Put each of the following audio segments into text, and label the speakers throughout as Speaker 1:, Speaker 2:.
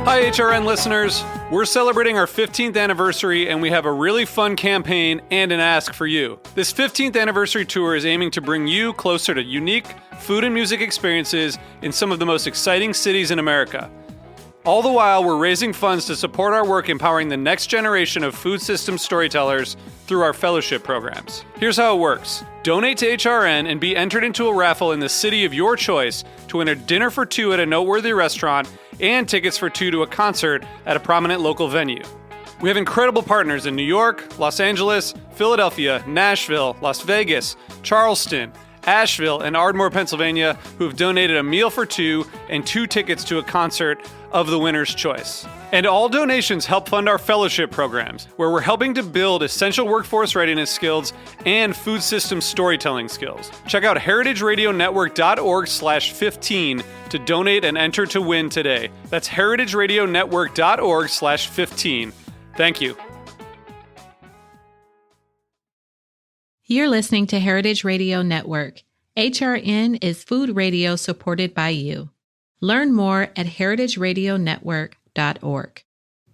Speaker 1: Hi, HRN listeners. We're celebrating our 15th anniversary, and we have a really fun campaign and an ask for you. This 15th anniversary tour is aiming to bring you closer to unique food and music experiences in some of the most exciting cities in America. All the while, we're raising funds to support our work empowering the next generation of food systems storytellers through our fellowship programs. Here's how it works. Donate to HRN and be entered into a raffle in the city of your choice to win a dinner for two at a noteworthy restaurant and tickets for two to a concert at a prominent local venue. We have incredible partners in New York, Los Angeles, Philadelphia, Nashville, Las Vegas, Charleston, Asheville, and Ardmore, Pennsylvania, who have donated a meal for two and two tickets to a concert of the winner's choice. And all donations help fund our fellowship programs, where we're helping to build essential workforce readiness skills and food system storytelling skills. Check out heritageradionetwork.org/15 to donate and enter to win today. That's heritageradionetwork.org/15. Thank you.
Speaker 2: You're listening to Heritage Radio Network. HRN is food radio supported by you. Learn more at heritageradionetwork.org.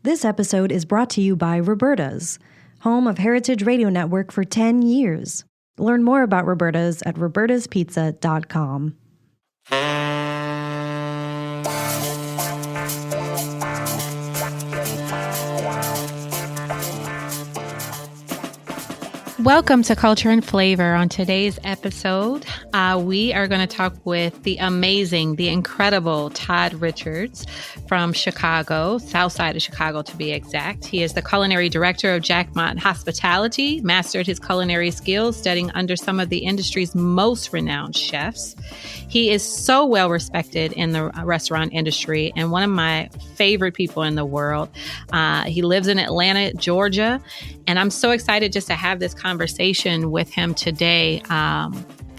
Speaker 3: This episode is brought to you by Roberta's, home of Heritage Radio Network for 10 years. Learn more about Roberta's at robertaspizza.com.
Speaker 2: Welcome to Culture and Flavor. On today's episode, we are going to talk with the amazing, the incredible Todd Richards from Chicago, south side of Chicago to be exact. He is the culinary director of Jackmont Hospitality, mastered his culinary skills studying under some of the industry's most renowned chefs. He is so well respected in the restaurant industry and one of my favorite people in the world. He lives in Atlanta, Georgia, and I'm so excited just to have this conversation with him today.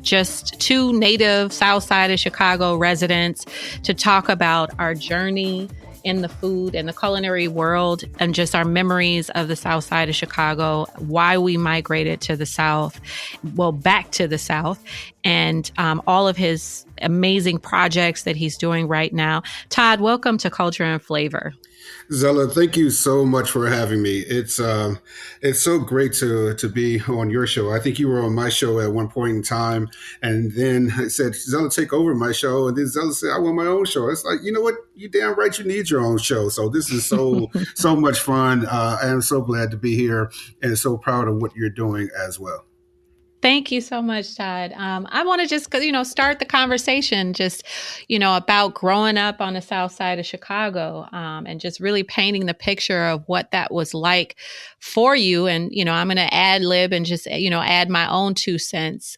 Speaker 2: Just two native South Side of Chicago residents to talk about our journey in the food and the culinary world and just our memories of the South Side of Chicago, why we migrated to the South, back to the South, and all of his amazing projects that he's doing right now. Todd, welcome to Culture and Flavor.
Speaker 4: Zella, thank you so much for having me. It's so great to be on your show. I think you were on my show at one point in time, and then I said, Zella, take over my show. And then Zella said, I want my own show. It's like, you know what? You damn right you need your own show. So this is so much fun. I'm so glad to be here and so proud of what you're doing as well.
Speaker 2: Thank you so much, Todd. I want to just, start the conversation about growing up on the South Side of Chicago and just really painting the picture of what that was like for you. And, I'm going to ad lib and just, add my own 2 cents.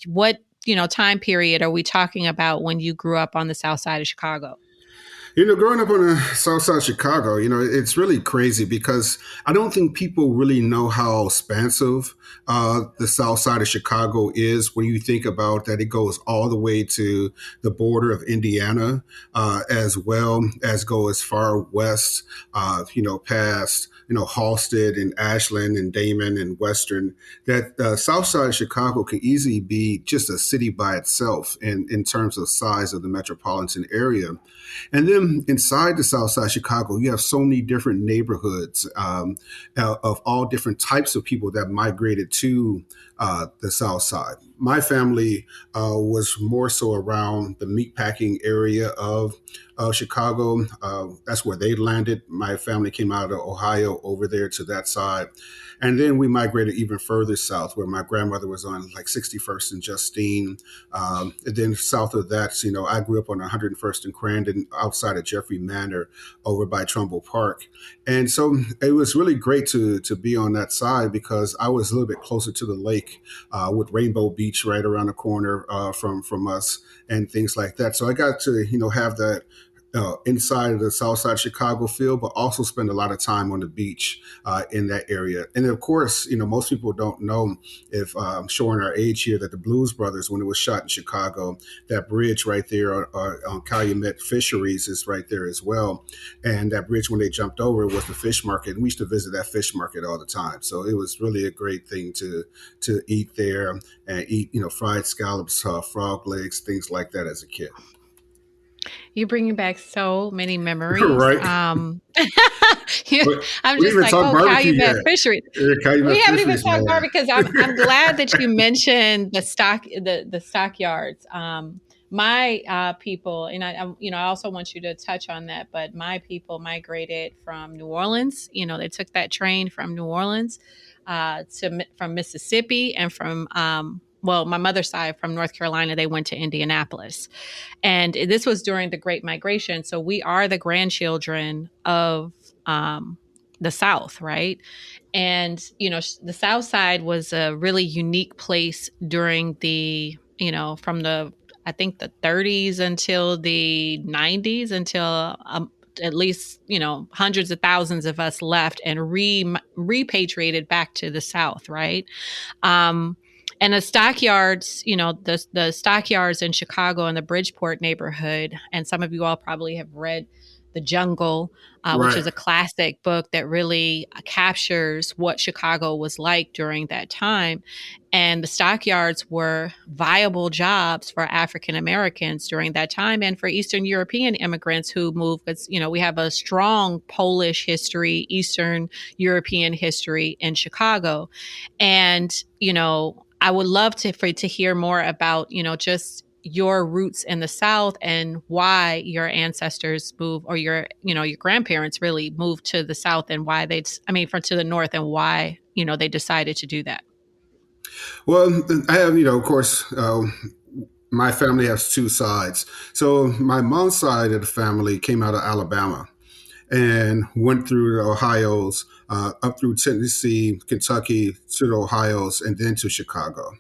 Speaker 2: What, time period are we talking about when you grew up on the South Side of Chicago?
Speaker 4: Growing up on the South Side of Chicago, it's really crazy because I don't think people really know how expansive the South Side of Chicago is when you think about that. It goes all the way to the border of Indiana, as well as go as far west, past, Halsted and Ashland and Damon and Western. That South Side of Chicago can easily be just a city by itself in terms of size of the metropolitan area. And then inside the South Side of Chicago, you have so many different neighborhoods of all different types of people that migrated to the South Side. My family was more so around the meatpacking area of Chicago. That's where they landed. My family came out of Ohio over there to that side. And then we migrated even further south, where my grandmother was on like 61st and Justine. And then south of that, I grew up on 101st and Crandon, outside of Jeffrey Manor, over by Trumbull Park. And so it was really great to be on that side because I was a little bit closer to the lake, with Rainbow Beach right around the corner from us and things like that. So I got to, have that inside of the South Side of Chicago feel, but also spend a lot of time on the beach in that area. And of course, most people don't know, if showing our age here, that the Blues Brothers, when it was shot in Chicago, that bridge right there on Calumet Fisheries is right there as well. And that bridge, when they jumped over, was the fish market. And we used to visit that fish market all the time. So it was really a great thing to eat there and eat, fried scallops, frog legs, things like that as a kid.
Speaker 2: You're bringing back so many memories.
Speaker 4: Right?
Speaker 2: Yeah,
Speaker 4: But
Speaker 2: I'm
Speaker 4: we didn't
Speaker 2: just
Speaker 4: even
Speaker 2: like,
Speaker 4: talk
Speaker 2: oh,
Speaker 4: barbecue
Speaker 2: Calumet
Speaker 4: yet.
Speaker 2: Fishery. We
Speaker 4: Calumet
Speaker 2: haven't even
Speaker 4: fisheries,
Speaker 2: talked
Speaker 4: man.
Speaker 2: barbecue because I'm glad that you mentioned the stockyards. My people, and I also want you to touch on that. But my people migrated from New Orleans. They took that train from New Orleans from Mississippi and from well, my mother's side from North Carolina. They went to Indianapolis. And this was during the Great Migration. So we are the grandchildren of the South, right? And, the South Side was a really unique place during from I think the 30s until the 90s, until at least, hundreds of thousands of us left and repatriated back to the South, right? Um, and the stockyards, the stockyards in Chicago and the Bridgeport neighborhood, and some of you all probably have read The Jungle, which
Speaker 4: Right.
Speaker 2: is a classic book that really captures what Chicago was like during that time. And the stockyards were viable jobs for African Americans during that time and for Eastern European immigrants who moved. Because, we have a strong Polish history, Eastern European history in Chicago. And, I would love to hear more about, just your roots in the South and why your ancestors moved, or your grandparents really moved to the South, and why to the North, and why, they decided to do that.
Speaker 4: Well, I have, of course, my family has two sides. So my mom's side of the family came out of Alabama and went through the Ohio's, up through Tennessee, Kentucky, to the Ohio's, and then to Chicago.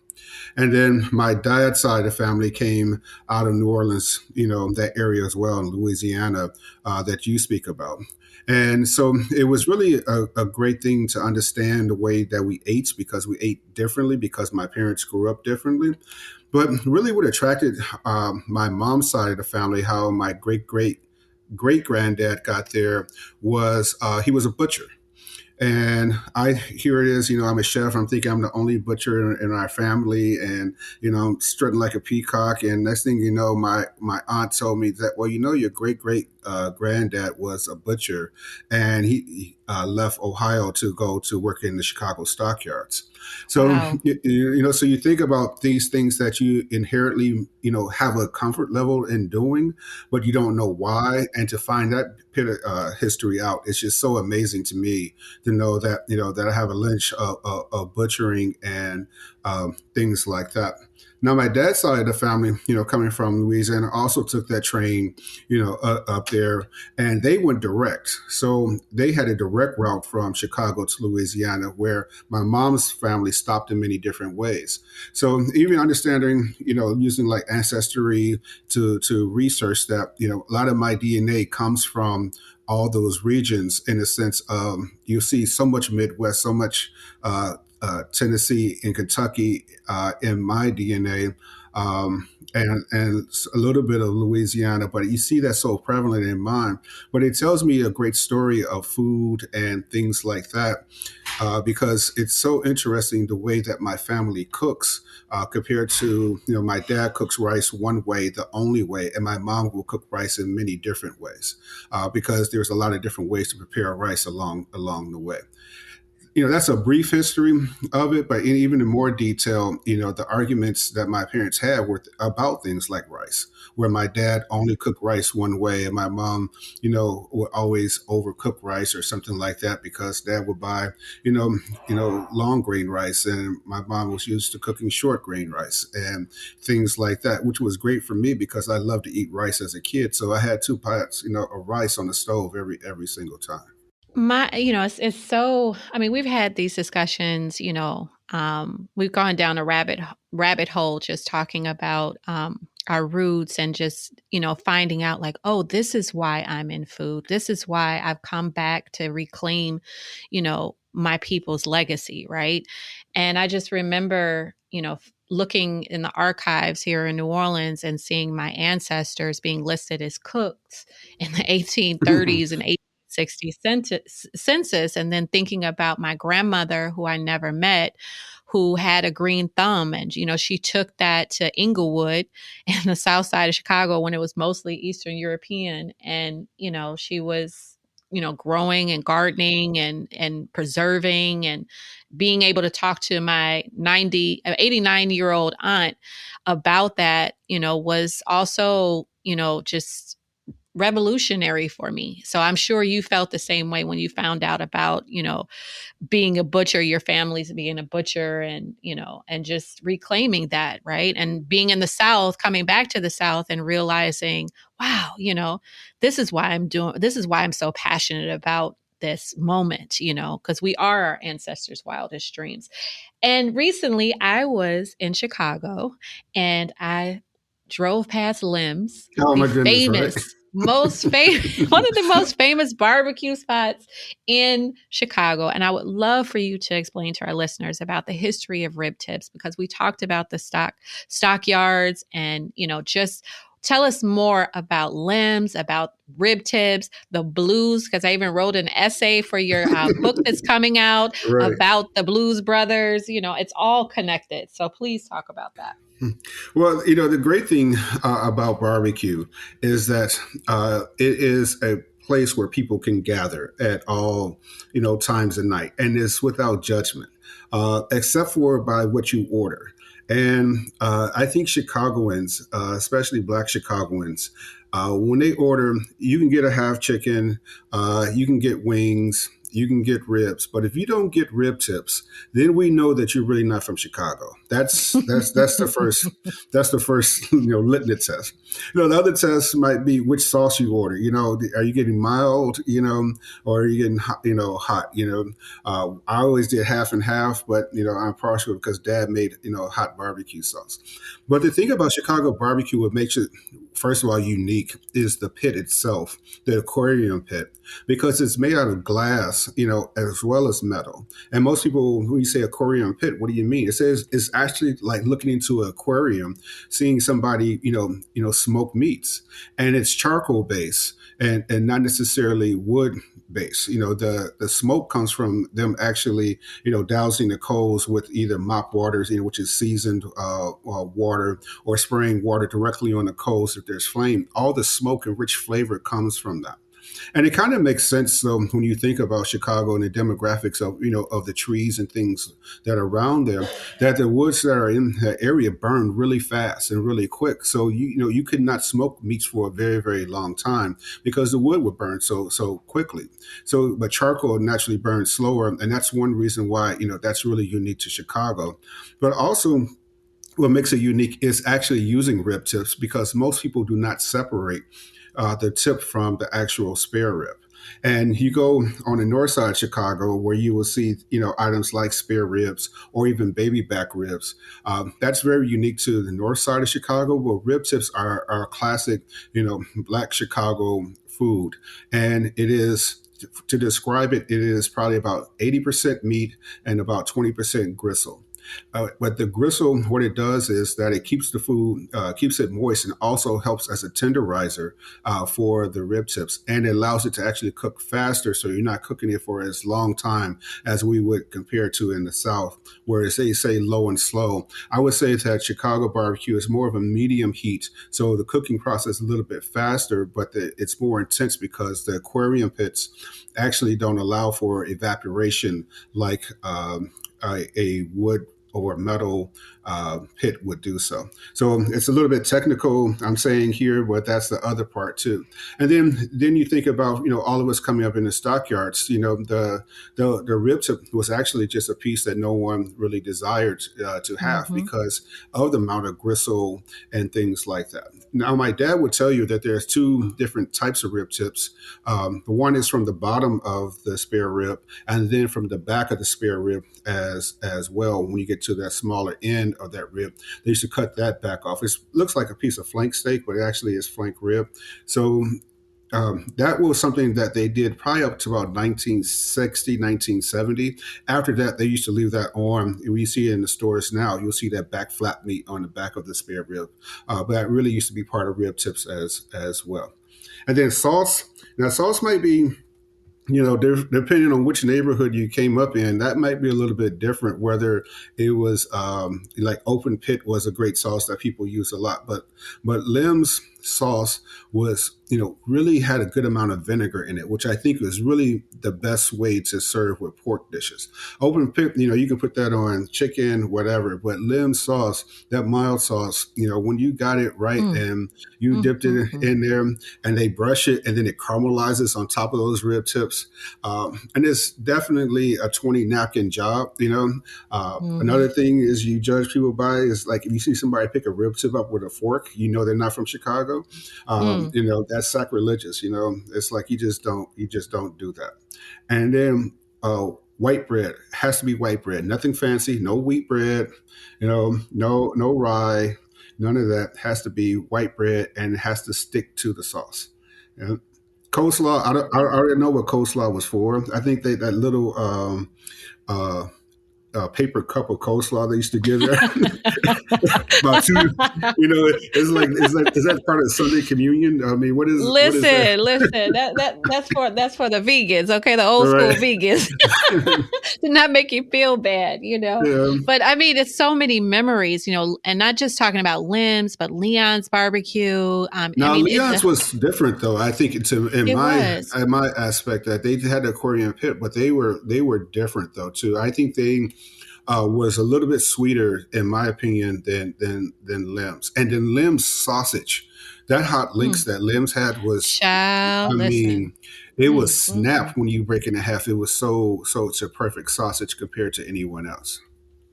Speaker 4: And then my dad's side of the family came out of New Orleans, that area as well, in Louisiana, that you speak about. And so it was really a great thing to understand the way that we ate, because we ate differently, because my parents grew up differently. But really, what attracted my mom's side of the family, how my great granddad got there, was he was a butcher. And here it is, I'm a chef. I'm thinking I'm the only butcher in our family, and I'm strutting like a peacock. And next thing you know, my aunt told me that, well, your great granddad was a butcher, and he left Ohio to go to work in the Chicago stockyards. So
Speaker 2: Wow.
Speaker 4: so you think about these things that you inherently have a comfort level in doing, but you don't know why, and to find that bit of history out, it's just so amazing to me to know that that I have a lineage of butchering and things like that. Now, my dad's side of the family, coming from Louisiana, also took that train, up there, and they went direct. So they had a direct route from Chicago to Louisiana, where my mom's family stopped in many different ways. So even understanding, using like Ancestry to research that, a lot of my DNA comes from all those regions, in a sense of, you see so much Midwest, so much Tennessee and Kentucky in my DNA, and a little bit of Louisiana, but you see that so prevalent in mine. But it tells me a great story of food and things like that, because it's so interesting the way that my family cooks, compared to, my dad cooks rice one way, the only way, and my mom will cook rice in many different ways, because there's a lot of different ways to prepare rice along the way. That's a brief history of it, but even in more detail, the arguments that my parents had were about things like rice, where my dad only cooked rice one way, and my mom, would always overcook rice or something like that, because dad would buy, long grain rice, and my mom was used to cooking short grain rice and things like that, which was great for me because I loved to eat rice as a kid. So I had two pots, of rice on the stove every single time.
Speaker 2: It's so, we've had these discussions, we've gone down a rabbit hole just talking about our roots, and just, finding out like, oh, this is why I'm in food. This is why I've come back to reclaim, my people's legacy. Right. And I just remember, looking in the archives here in New Orleans and seeing my ancestors being listed as cooks in the 1830s and 1960 census, and then thinking about my grandmother, who I never met, who had a green thumb. And, she took that to Inglewood and the south side of Chicago when it was mostly Eastern European. And, she was, growing and gardening and preserving and being able to talk to my 89-year-old aunt about that, was also, just revolutionary for me. So I'm sure you felt the same way when you found out about, being a butcher, your family's being a butcher, and, and just reclaiming that, right? And being in the South, coming back to the South and realizing, wow, this is why I'm so passionate about this moment, because we are our ancestors' wildest dreams. And recently I was in Chicago and I drove past Lim's,
Speaker 4: Oh
Speaker 2: the
Speaker 4: my goodness, right?
Speaker 2: famous, most famous, one of the most famous barbecue spots in Chicago. And I would love for you to explain to our listeners about the history of rib tips, because we talked about the stockyards and, just tell us more about Lim's, about rib tips, the blues, because I even wrote an essay for your book that's coming out
Speaker 4: Right.
Speaker 2: about the Blues Brothers. It's all connected. So please talk about that.
Speaker 4: Well, the great thing about barbecue is that it is a place where people can gather at all, times of night, and it's without judgment, except for by what you order. And I think Chicagoans, especially Black Chicagoans, when they order, you can get a half chicken, you can get wings, you can get ribs, but if you don't get rib tips, then we know that you're really not from Chicago. That's the first litmus test. The other test might be which sauce you order. Are you getting mild? Or are you getting hot? I always did half and half, but I'm partial because Dad made hot barbecue sauce. But the thing about Chicago barbecue, what makes it first of all unique, is the pit itself, the aquarium pit, because it's made out of glass, as well as metal. And most people, when you say aquarium pit, what do you mean? It says it's actually like looking into an aquarium, seeing somebody, smoke meats, and it's charcoal based and not necessarily wood base. The smoke comes from them actually, dousing the coals with either mop waters, which is seasoned water, or spraying water directly on the coals if there's flame. All the smoke and rich flavor comes from that. And it kind of makes sense, though, when you think about Chicago and the demographics of, of the trees and things that are around there, that the woods that are in that area burn really fast and really quick. So, you could not smoke meats for a very, very long time because the wood would burn so quickly. So, but charcoal naturally burns slower. And that's one reason why, that's really unique to Chicago. But also, what makes it unique is actually using rib tips, because most people do not separate the tip from the actual spare rib. And you go on the north side of Chicago where you will see, items like spare ribs or even baby back ribs. That's very unique to the north side of Chicago, where rib tips are a classic, Black Chicago food. And it is, to describe it, it is probably about 80% meat and about 20% gristle. But the gristle, what it does is that it keeps the food, keeps it moist, and also helps as a tenderizer for the rib tips. And it allows it to actually cook faster, so you're not cooking it for as long time as we would compare to in the South, where they say low and slow. I would say that Chicago barbecue is more of a medium heat, so the cooking process is a little bit faster, but it's more intense because the aquarium pits actually don't allow for evaporation like a wood or metal pit would do so. So it's a little bit technical, I'm saying here, but that's the other part too. And then you think about, all of us coming up in the stockyards, the rib tip was actually just a piece that no one really desired to have because of the amount of gristle and things like that. Now, my dad would tell you that there's two different types of rib tips. The one is from the bottom of the spare rib, and then from the back of the spare rib as well. When you get to that smaller end of that rib, they used to cut that back off. It looks like a piece of flank steak, but it actually is flank rib. So that was something that they did probably up to about 1960, 1970. After that, they used to leave that on. And we see it in the stores now. You'll see that back flap meat on the back of the spare rib. But that really used to be part of rib tips as well. And then sauce. Now, sauce might be Depending on which neighborhood you came up in, that might be a little bit different. Whether it was like open pit was a great sauce that people use a lot, but Lim's sauce was really had a good amount of vinegar in it, which I think was really the best way to serve with pork dishes. Open pit, you can put that on chicken, whatever, but Lim sauce, that mild sauce, when you got it right
Speaker 2: Mm,
Speaker 4: and you dipped it
Speaker 2: mm.
Speaker 4: in there and they brush it and then it caramelizes on top of those rib tips. And it's definitely a 20 napkin job.
Speaker 2: Mhm.
Speaker 4: Another thing is you judge people by is like if you see somebody pick a rib tip up with a fork, they're not from Chicago.
Speaker 2: Mm.
Speaker 4: That's sacrilegious. It's like you just don't do that. And then white bread has to be white bread, nothing fancy, no wheat bread, no rye, none of that. Has to be white bread and it has to stick to the sauce. Yeah. Coleslaw, I already know what coleslaw was for. I think that little uh, paper cup of coleslaw they used to give there. About two, is that part of Sunday communion? I mean, what is that?
Speaker 2: Listen. That's for the vegans, okay? The old
Speaker 4: All right.
Speaker 2: school vegans. To not make you feel bad.
Speaker 4: Yeah.
Speaker 2: But I mean, it's so many memories, and not just talking about Limbs, but Leon's barbecue. I
Speaker 4: Now
Speaker 2: mean,
Speaker 4: Leon's was different though. I think in
Speaker 2: it
Speaker 4: my
Speaker 2: was.
Speaker 4: in my aspect that they had the accordion pit, but they were different though too. I think they was a little bit sweeter in my opinion than Lim's. And then Lim's sausage, that hot links
Speaker 2: Mm.
Speaker 4: that Lim's had was,
Speaker 2: Child,
Speaker 4: I
Speaker 2: listen.
Speaker 4: mean, it was
Speaker 2: Mm.
Speaker 4: snap when you break it in half. It was so it's a perfect sausage compared to anyone else.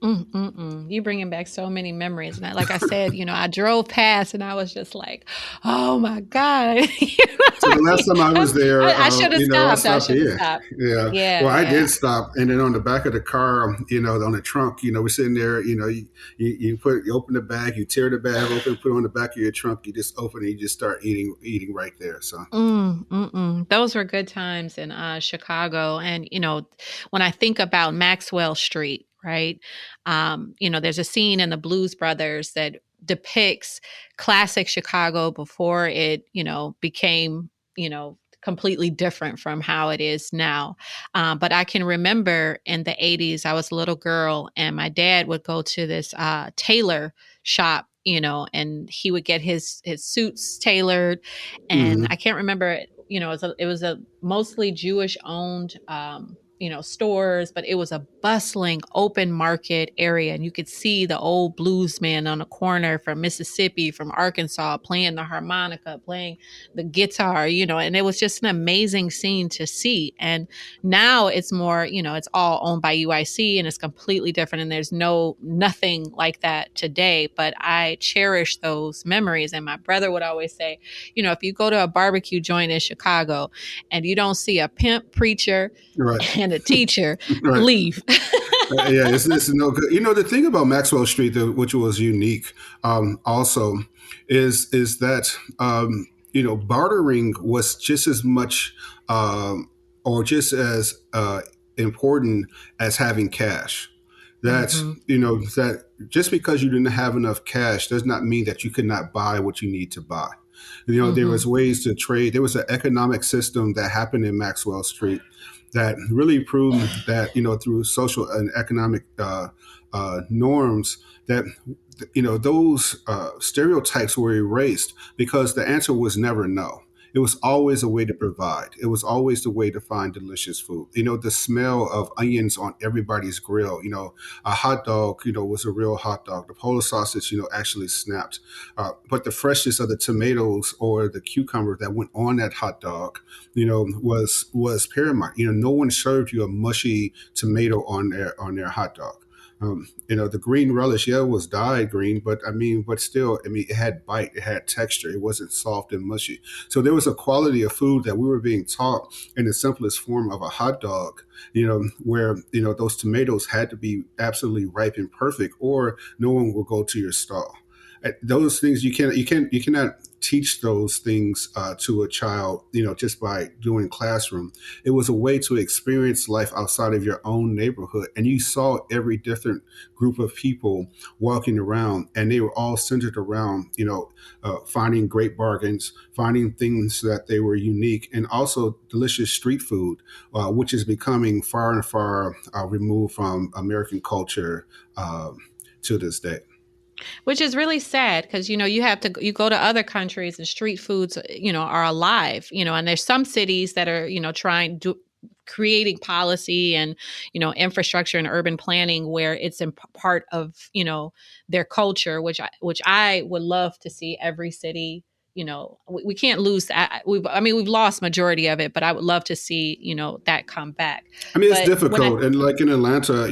Speaker 2: You bringing back so many memories. And like I said, I drove past and I was just like, oh my God.
Speaker 4: So the last time I
Speaker 2: I,
Speaker 4: was there,
Speaker 2: I should have
Speaker 4: I
Speaker 2: stopped. I
Speaker 4: stopped
Speaker 2: should have
Speaker 4: in.
Speaker 2: stopped.
Speaker 4: Yeah.
Speaker 2: Yeah,
Speaker 4: Well, I
Speaker 2: yeah.
Speaker 4: did stop, and then on the back of the car, on the trunk, we're sitting there. You open the bag, you tear the bag open, put it on the back of your trunk, you just open it, you just start eating right there. So
Speaker 2: Those were good times in Chicago. And when I think about Maxwell Street, right? There's a scene in the Blues Brothers that depicts classic Chicago before it became completely different from how it is now. But I can remember in the 80s, I was a little girl, and my dad would go to this tailor shop, and he would get his suits tailored. And I
Speaker 4: mhm.
Speaker 2: can't remember, it was a mostly Jewish owned stores, but it was a bustling open market area, and you could see the old blues man on the corner from Mississippi, from Arkansas, playing the harmonica, playing the guitar, and it was just an amazing scene to see. And now it's more, it's all owned by UIC and it's completely different. And there's nothing like that today. But I cherish those memories. And my brother would always say, if you go to a barbecue joint in Chicago and you don't see a pimp preacher
Speaker 4: Right,
Speaker 2: and a teacher,
Speaker 4: right.
Speaker 2: leave.
Speaker 4: Yeah, it's no good. The thing about Maxwell Street, which was unique, also, is that bartering was just as much or just as important as having cash. That
Speaker 2: hmm
Speaker 4: that just because you didn't have enough cash does not mean that you could not buy what you need to buy. There
Speaker 2: hmm
Speaker 4: was ways to trade. There was an economic system that happened in Maxwell Street that really proved that through social and economic norms that those stereotypes were erased because the answer was never no. It was always a way to provide. It was always the way to find delicious food. The smell of onions on everybody's grill. A hot dog, was a real hot dog. The Polish sausage, actually snapped. But the freshness of the tomatoes or the cucumber that went on that hot dog, was paramount. No one served you a mushy tomato on their hot dog. The green relish, yeah, it was dyed green, but still, it had bite, it had texture, it wasn't soft and mushy. So there was a quality of food that we were being taught in the simplest form of a hot dog, where those tomatoes had to be absolutely ripe and perfect, or no one will go to your stall. Those things you cannot teach those things to a child, just by doing classroom. It was a way to experience life outside of your own neighborhood. And you saw every different group of people walking around, and they were all centered around, finding great bargains, finding things that they were unique, and also delicious street food, which is becoming far and far removed from American culture to this day.
Speaker 2: Which is really sad because, you go to other countries and street foods, are alive, and there's some cities that are, creating policy and, infrastructure and urban planning where it's in part of, their culture, which I would love to see every city. We can't lose. We've lost majority of it, but I would love to see, that come back.
Speaker 4: I mean, it's
Speaker 2: But
Speaker 4: difficult. And like in Atlanta,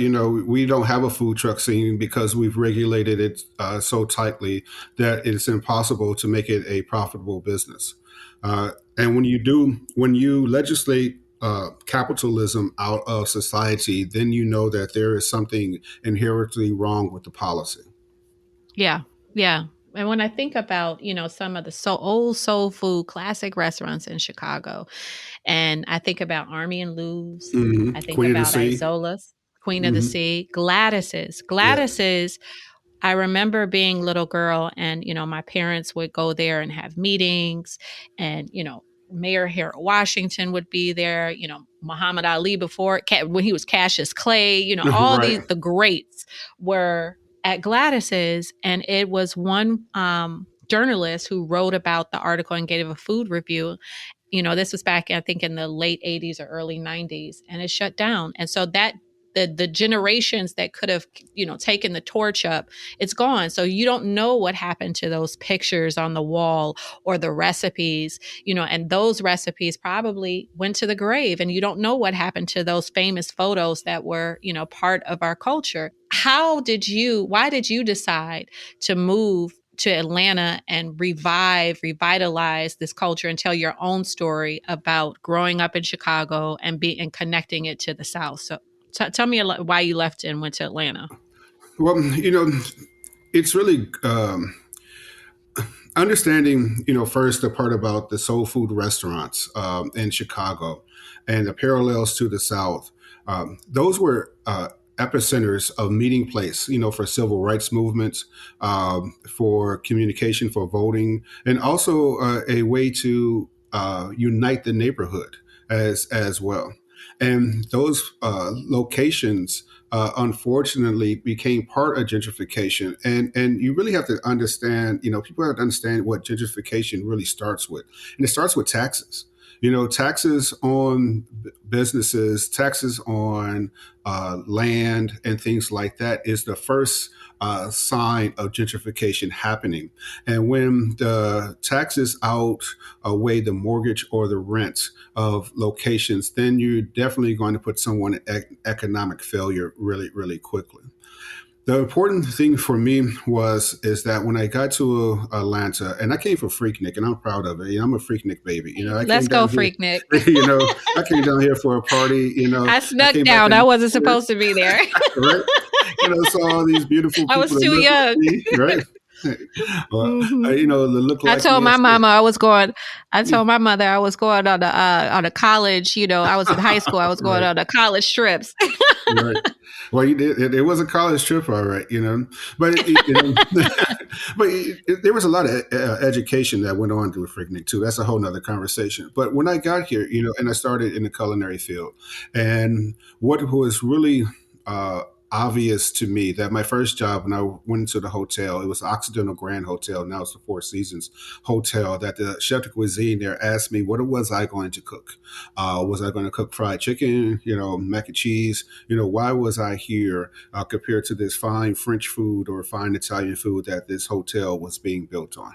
Speaker 4: we don't have a food truck scene because we've regulated it so tightly that it's impossible to make it a profitable business. And when you legislate capitalism out of society, then you know that there is something inherently wrong with the policy.
Speaker 2: Yeah, yeah. And when I think about, some of the old soul food classic restaurants in Chicago, and I think about Army and Lou's, I think
Speaker 4: Queen of the
Speaker 2: about
Speaker 4: Sea.
Speaker 2: Isola's, Queen of the
Speaker 4: Hmm.
Speaker 2: Sea, Gladys's.
Speaker 4: Yes.
Speaker 2: Gladys's, I remember being little girl and, my parents would go there and have meetings and, Mayor Harold Washington would be there, Muhammad Ali when he was Cassius Clay, all
Speaker 4: Right.
Speaker 2: the greats were at Gladys's. And it was one journalist who wrote about the article and gave a food review. This was back, I think, in the late 80s or early 90s, and it shut down. And so that the generations that could have, taken the torch up, it's gone. So you don't know what happened to those pictures on the wall or the recipes, and those recipes probably went to the grave, and you don't know what happened to those famous photos that were, part of our culture. Why did you decide to move to Atlanta and revitalize this culture and tell your own story about growing up in Chicago and connecting it to the South? So tell me why you left and went to Atlanta.
Speaker 4: Well, it's really understanding, first the part about the soul food restaurants in Chicago and the parallels to the South. Those were epicenters of meeting place, for civil rights movements, for communication, for voting, and also a way to unite the neighborhood as well. And those locations unfortunately became part of gentrification. And you really have to understand, people have to understand what gentrification really starts with. And it starts with taxes. Taxes on businesses, taxes on land, and things like that is the first sign of gentrification happening. And when the taxes outweigh the mortgage or the rent of locations, then you're definitely going to put someone in economic failure really, really quickly. The important thing for me is that when I got to Atlanta, and I came from Freaknik, and I'm proud of it. I'm a Freaknik baby. I
Speaker 2: Let's
Speaker 4: came
Speaker 2: go,
Speaker 4: down here.
Speaker 2: Freaknik.
Speaker 4: I came down here for a party.
Speaker 2: I snuck
Speaker 4: came
Speaker 2: down.
Speaker 4: back
Speaker 2: I
Speaker 4: in-
Speaker 2: wasn't supposed to be there.
Speaker 4: right? Saw all these beautiful people.
Speaker 2: I was
Speaker 4: that
Speaker 2: too
Speaker 4: looked
Speaker 2: young.
Speaker 4: like me, right? Well,
Speaker 2: Mhm.
Speaker 4: that look like
Speaker 2: I told
Speaker 4: me
Speaker 2: my
Speaker 4: and
Speaker 2: mama I was going. I told my mother I was going on a college. I was in high school. I was going
Speaker 4: Right.
Speaker 2: on a college trips.
Speaker 4: Right. Well, you did. It was a college trip, all right. But there was a lot of education that went on through Freaknik too. That's a whole nother conversation. But when I got here, and I started in the culinary field, and what was really obvious to me that my first job when I went into the hotel, it was the Occidental Grand Hotel. Now it's the Four Seasons Hotel. That the chef de cuisine there asked me, what was I going to cook? Was I going to cook fried chicken? Mac and cheese? Why was I here compared to this fine French food or fine Italian food that this hotel was being built on?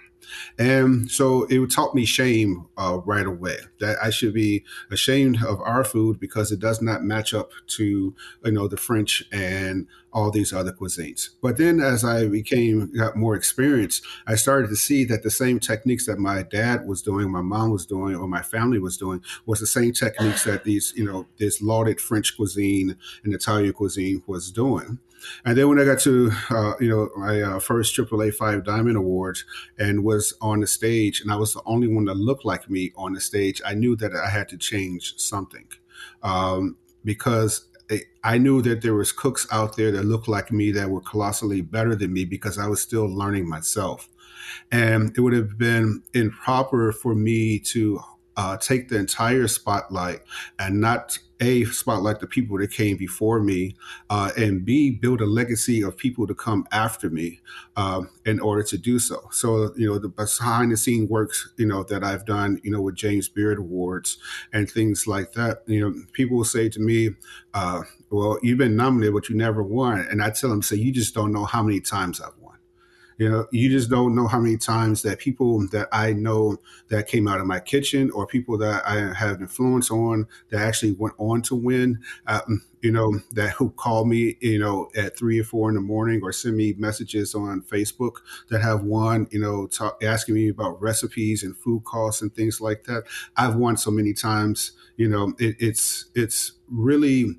Speaker 4: And so it taught me shame right away, that I should be ashamed of our food because it does not match up to, the French and all these other cuisines. But then as I got more experience, I started to see that the same techniques that my dad was doing, my mom was doing, or my family was doing, was the same techniques that this lauded French cuisine and Italian cuisine was doing. And then when I got to, my first AAA 5 Diamond Awards and was on the stage, and I was the only one that looked like me on the stage, I knew that I had to change something, because I knew that there was cooks out there that looked like me that were colossally better than me because I was still learning myself. And it would have been improper for me to take the entire spotlight and not A, spotlight the people that came before me, and B, build a legacy of people to come after me in order to do so. So, the behind the scene works, that I've done, with James Beard Awards and things like that, people will say to me, well, you've been nominated, but you never won. And I tell them, say, you just don't know how many times I've won. You just don't know how many times that people that I know that came out of my kitchen or people that I have influence on that actually went on to win, that who call me, at 3 or 4 in the morning or send me messages on Facebook that have won, asking me about recipes and food costs and things like that. I've won so many times, it's really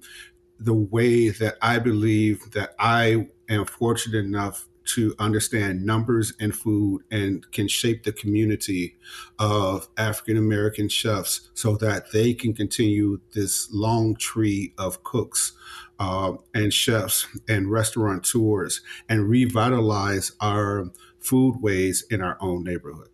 Speaker 4: the way that I believe that I am fortunate enough to understand numbers and food and can shape the community of African American chefs so that they can continue this long tree of cooks and chefs and restaurateurs and revitalize our foodways in our own neighborhood.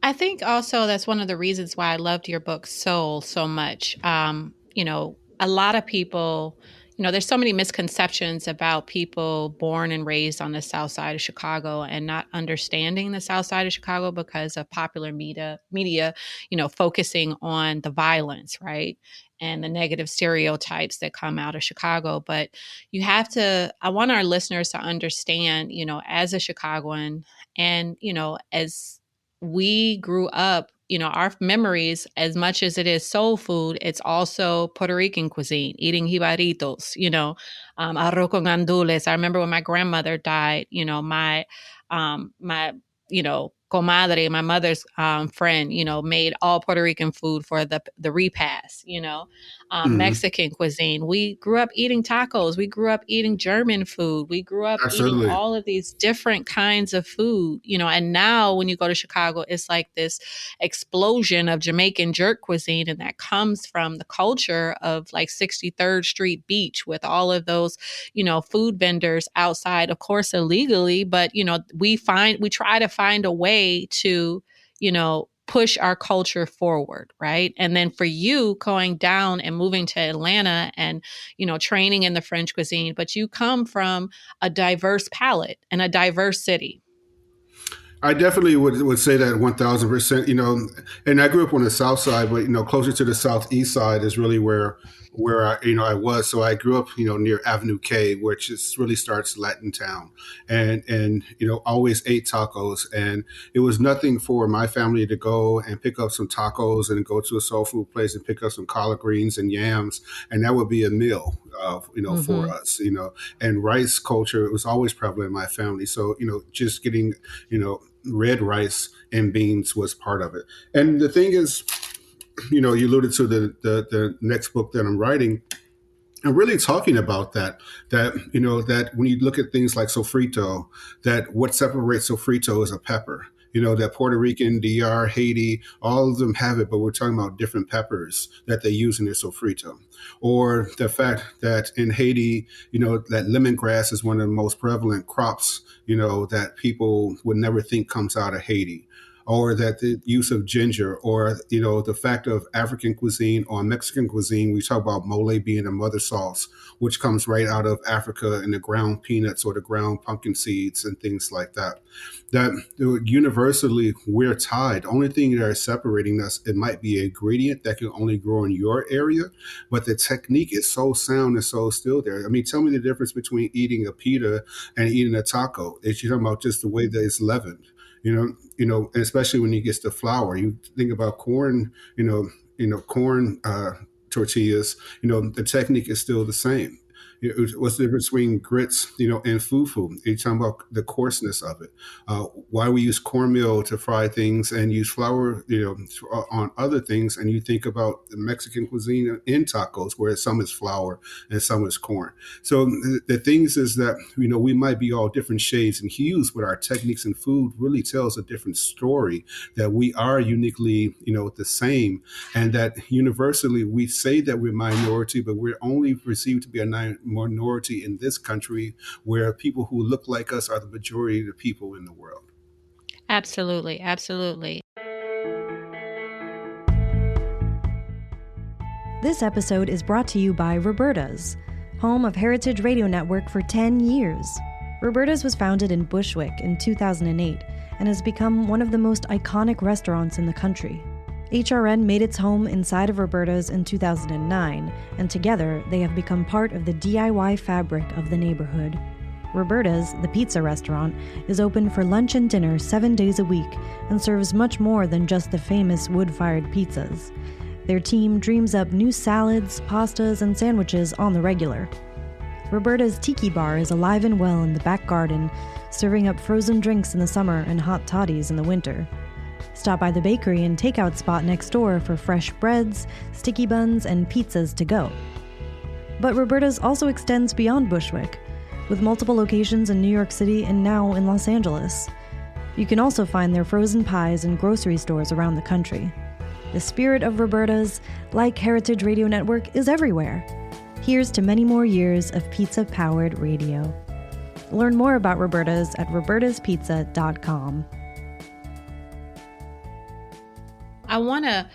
Speaker 2: I think also that's one of the reasons why I loved your book Soul so much. A lot of people, there's so many misconceptions about people born and raised on the South Side of Chicago and not understanding the South Side of Chicago because of popular media, focusing on the violence, right? And the negative stereotypes that come out of Chicago. But I want our listeners to understand, as a Chicagoan and, as we grew up, our memories, as much as it is soul food, it's also Puerto Rican cuisine, eating jibaritos, arroz con gandules. I remember when my grandmother died, my comadre, my mother's friend, made all Puerto Rican food for the repast,
Speaker 4: Hmm.
Speaker 2: Mexican cuisine. We grew up eating tacos. We grew up eating German food. We grew up eating
Speaker 4: Absolutely.
Speaker 2: all of these different kinds of food, and now when you go to Chicago, it's like this explosion of Jamaican jerk cuisine. And that comes from the culture of like 63rd Street Beach with all of those, food vendors outside, of course, illegally, but, we try to find a way to, push our culture forward, right? And then for you going down and moving to Atlanta and, training in the French cuisine, but you come from a diverse palate and a diverse city.
Speaker 4: I definitely would say that 1,000%. And I grew up on the south side, but closer to the southeast side is really where I was. So I grew up near Avenue K, which is really starts Latin Town, and always ate tacos, and it was nothing for my family to go and pick up some tacos and go to a soul food place and pick up some collard greens and yams, and that would be a meal, for
Speaker 2: Mm-hmm.
Speaker 4: us, and rice culture, it was always prevalent in my family. So just getting red rice and beans was part of it. And the thing is, you alluded to the next book that I'm writing. I'm really talking about that when you look at things like sofrito, that what separates sofrito is a pepper. That Puerto Rican, DR, Haiti, all of them have it, but we're talking about different peppers that they use in their sofrito. Or the fact that in Haiti, that lemongrass is one of the most prevalent crops, that people would never think comes out of Haiti. Or that the use of ginger, or the fact of African cuisine or Mexican cuisine, we talk about mole being a mother sauce, which comes right out of Africa, and the ground peanuts or the ground pumpkin seeds and things like that. That universally we're tied. The only thing that is separating us, it might be an ingredient that can only grow in your area, but the technique is so sound and so still there. I mean, tell me the difference between eating a pita and eating a taco. It's you're talking about just the way that it's leavened. And especially when you get to flour, you think about corn, corn tortillas. The technique is still the same. What's the difference between grits, and fufu? You're talking about the coarseness of it. Why we use cornmeal to fry things and use flour, on other things. And you think about the Mexican cuisine in tacos, where some is flour and some is corn. So the things is that, we might be all different shades and hues, but our techniques in food really tells a different story, that we are uniquely, the same, and that universally we say that we're minority, but we're only perceived to be a minority in this country, where people who look like us are the majority of the people in the world.
Speaker 2: Absolutely. Absolutely.
Speaker 3: This episode is brought to you by Roberta's, home of Heritage Radio Network for 10 years. Roberta's was founded in Bushwick in 2008 and has become one of the most iconic restaurants in the country. HRN made its home inside of Roberta's in 2009, and together they have become part of the DIY fabric of the neighborhood. Roberta's, the pizza restaurant, is open for lunch and dinner 7 days a week and serves much more than just the famous wood-fired pizzas. Their team dreams up new salads, pastas, and sandwiches on the regular. Roberta's Tiki Bar is alive and well in the back garden, serving up frozen drinks in the summer and hot toddies in the winter. Stop by the bakery and takeout spot next door for fresh breads, sticky buns, and pizzas to go. But Roberta's also extends beyond Bushwick, with multiple locations in New York City and now in Los Angeles. You can also find their frozen pies in grocery stores around the country. The spirit of Roberta's, like Heritage Radio Network, is everywhere. Here's to many more years of pizza-powered radio. Learn more about Roberta's at robertaspizza.com.
Speaker 2: I want to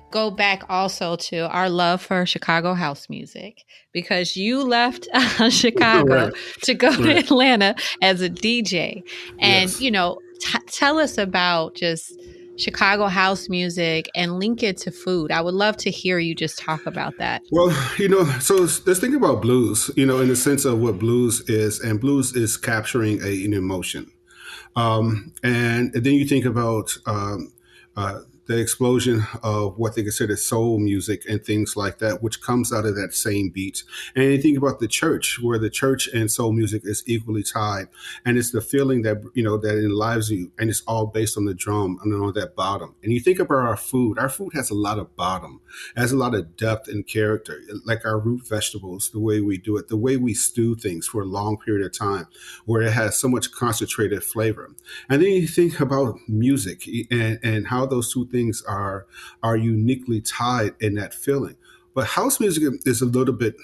Speaker 2: go back also to our love for Chicago house music, because you left Chicago to go to Atlanta as a DJ. And,
Speaker 4: Yes.
Speaker 2: tell us about just Chicago house music and link it to food. I would love to hear you just talk about that.
Speaker 4: Well, so let's think about blues, in the sense of what blues is, and blues is capturing an emotion. And then you think about the explosion of what they consider soul music and things like that, which comes out of that same beat. And you think about the church, where the church and soul music is equally tied. And it's the feeling that, that enlives you. And it's all based on the drum and on that bottom. And you think about our food has a lot of bottom, has a lot of depth and character, like our root vegetables, the way we do it, the way we stew things for a long period of time, where it has so much concentrated flavor. And then you think about music and how those two things are uniquely tied in that feeling. But house music is a little bit